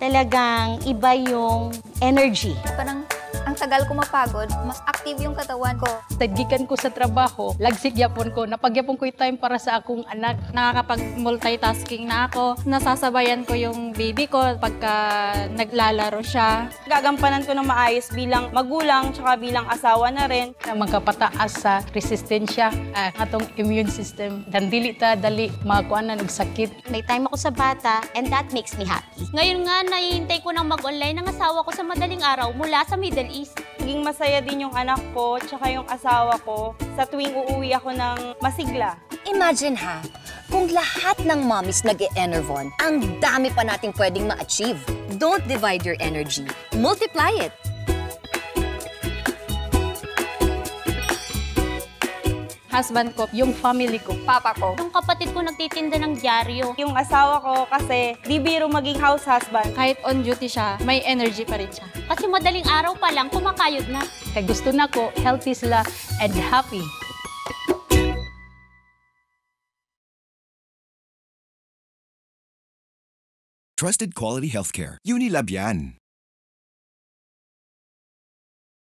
talagang iba yung energy. Parang ang tagal ko mapagod, mas active yung katawan ko. Tadgikan ko sa trabaho, lagsik yapon ko, napagyapon ko yung time para sa akong anak. Nakakapag-multitasking na ako. Nasasabayan ko yung baby ko pagka naglalaro siya. Gagampanan ko ng maayos bilang magulang tsaka bilang asawa na rin. Magkapataas sa resistensya, atong immune system. Dan dili ta dali makakuan na nagsakit. May time ako sa bata and that makes me happy. Ngayon nga, nahihintay ko ng mag-online ng asawa ko sa madaling araw mula sa Middle East. Naging masaya din yung anak ko tsaka yung asawa ko sa tuwing uuwi ako ng masigla. Imagine ha, kung lahat ng mommies nag-e-enervon, ang dami pa nating pwedeng ma-achieve. Don't divide your energy. Multiply it. Husband ko, yung family ko, Papa ko. Yung kapatid ko nagtitinda ng dyaryo. Yung asawa ko kasi di biro maging house husband. Kahit on duty siya, may energy pa rin siya. Kasi madaling araw pa lang, kumakayod na. kay gusto na ko, healthy sila and happy. Trusted quality healthcare. Unilab yan.